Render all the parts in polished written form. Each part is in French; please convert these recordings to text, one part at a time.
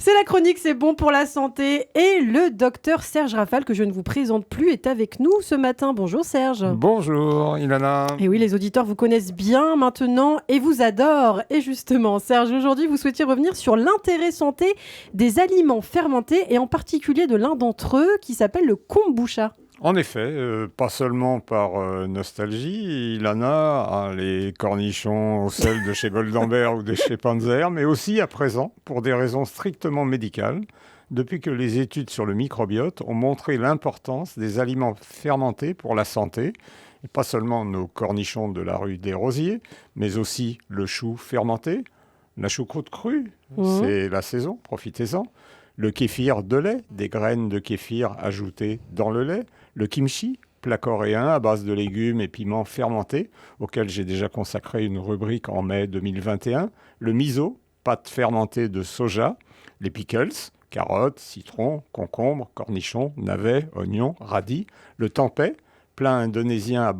C'est la chronique, c'est bon pour la santé. Et le docteur Serge Rafal, que je ne vous présente plus, est avec nous ce matin. Bonjour Serge. Bonjour Ilana. Et oui, les auditeurs vous connaissent bien maintenant et vous adorent. Et justement, Serge, aujourd'hui, vous souhaitiez revenir sur l'intérêt santé des aliments fermentés et en particulier de l'un d'entre eux qui s'appelle le kombucha. En effet, pas seulement par nostalgie, Ilana, les cornichons au sel de chez Goldenberg ou de chez Panzer, mais aussi à présent pour des raisons strictement médicales, depuis que les études sur le microbiote ont montré l'importance des aliments fermentés pour la santé, et pas seulement nos cornichons de la rue des Rosiers, mais aussi le chou fermenté, la choucroute crue, c'est la saison, profitez-en. Le kéfir de lait, des graines de kéfir ajoutées dans le lait. Le kimchi, plat coréen à base de légumes et piments fermentés, auquel j'ai déjà consacré une rubrique en mai 2021. Le miso, pâte fermentée de soja. Les pickles, carottes, citrons, concombres, cornichons, navets, oignons, radis. Le tempeh, plat indonésien à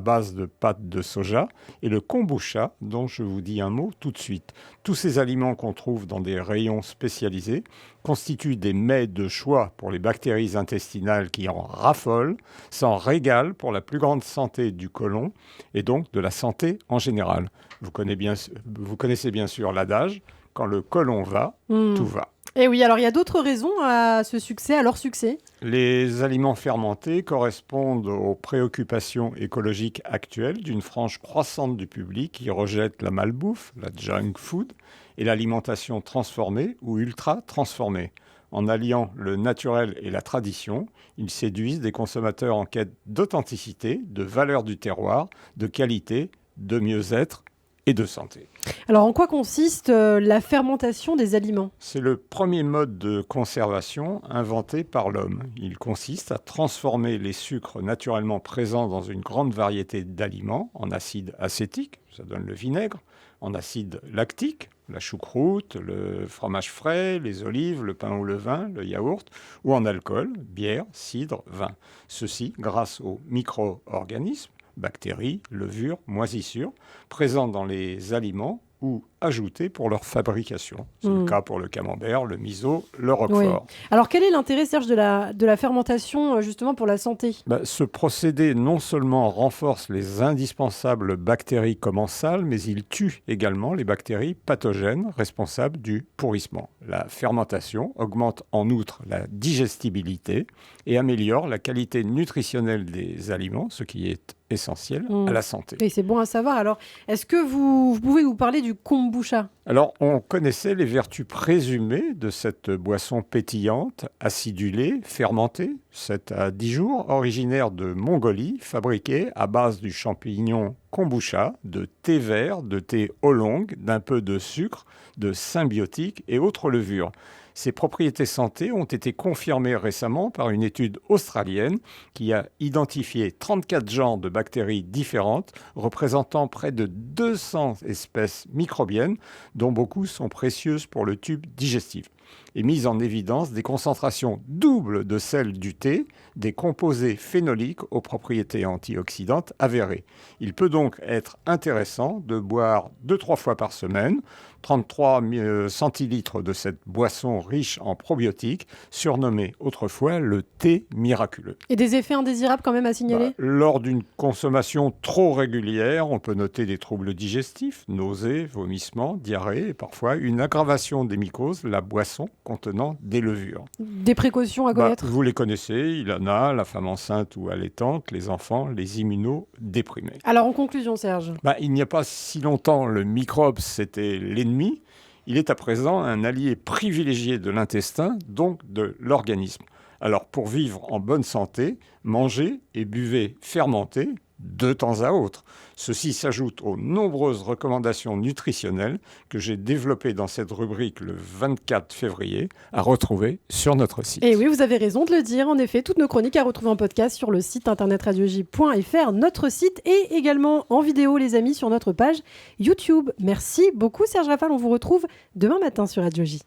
base de pâte de soja, et le kombucha, dont je vous dis un mot tout de suite. Tous ces aliments qu'on trouve dans des rayons spécialisés constituent des mets de choix pour les bactéries intestinales qui en raffolent, s'en régalent pour la plus grande santé du côlon et donc de la santé en général. Vous connaissez bien sûr l'adage, quand le côlon va, tout va. Et oui, alors il y a d'autres raisons à ce succès, à leur succès. Les aliments fermentés correspondent aux préoccupations écologiques actuelles d'une frange croissante du public qui rejette la malbouffe, la junk food, et l'alimentation transformée ou ultra transformée. En alliant le naturel et la tradition, ils séduisent des consommateurs en quête d'authenticité, de valeur du terroir, de qualité, de mieux-être et de santé. Alors, en quoi consiste la fermentation des aliments ? C'est le premier mode de conservation inventé par l'homme. Il consiste à transformer les sucres naturellement présents dans une grande variété d'aliments en acide acétique, ça donne le vinaigre, en acide lactique, la choucroute, le fromage frais, les olives, le pain ou le vin, le yaourt, ou en alcool, bière, cidre, vin. Ceci grâce aux micro-organismes, bactéries, levures, moisissures, présents dans les aliments ou ajoutés pour leur fabrication. C'est le cas pour le camembert, le miso, le roquefort. Oui. Alors, quel est l'intérêt, Serge, de la fermentation, justement, pour la santé ? Ce procédé non seulement renforce les indispensables bactéries commensales, mais il tue également les bactéries pathogènes responsables du pourrissement. La fermentation augmente en outre la digestibilité et améliore la qualité nutritionnelle des aliments, ce qui est essentiel à la santé. Et c'est bon à savoir. Alors, est-ce que vous pouvez nous parler du kombucha ? Alors, on connaissait les vertus présumées de cette boisson pétillante, acidulée, fermentée, 7 à 10 jours, originaire de Mongolie, fabriquée à base du champignon kombucha, de thé vert, de thé oolong, d'un peu de sucre, de symbiotiques et autres levures. Ces propriétés santé ont été confirmées récemment par une étude australienne qui a identifié 34 genres de bactéries différentes représentant près de 200 espèces microbiennes dont beaucoup sont précieuses pour le tube digestif et mise en évidence des concentrations doubles de celles du thé, des composés phénoliques aux propriétés antioxydantes avérées. Il peut donc être intéressant de boire 2-3 fois par semaine 33 centilitres de cette boisson riche en probiotiques, surnommée autrefois le thé miraculeux. Et des effets indésirables quand même à signaler ? Lors d'une consommation trop régulière, on peut noter des troubles digestifs, nausées, vomissements, diarrhée et parfois une aggravation des mycoses, la boisson contenant des levures. Des précautions à connaître ? Vous les connaissez, Ilana, la femme enceinte ou allaitante, les enfants, les immunodéprimés. Alors en conclusion, Serge ? Il n'y a pas si longtemps, le microbe, c'était l'ennemi. Il est à présent un allié privilégié de l'intestin, donc de l'organisme. Alors pour vivre en bonne santé, mangez et buvez fermenté de temps à autre. Ceci s'ajoute aux nombreuses recommandations nutritionnelles que j'ai développées dans cette rubrique le 24 février, à retrouver sur notre site. Et oui, vous avez raison de le dire. En effet, toutes nos chroniques à retrouver en podcast sur le site internet radioj.fr, notre site, et également en vidéo, les amis, sur notre page YouTube. Merci beaucoup, Serge Rafal. On vous retrouve demain matin sur Radio J.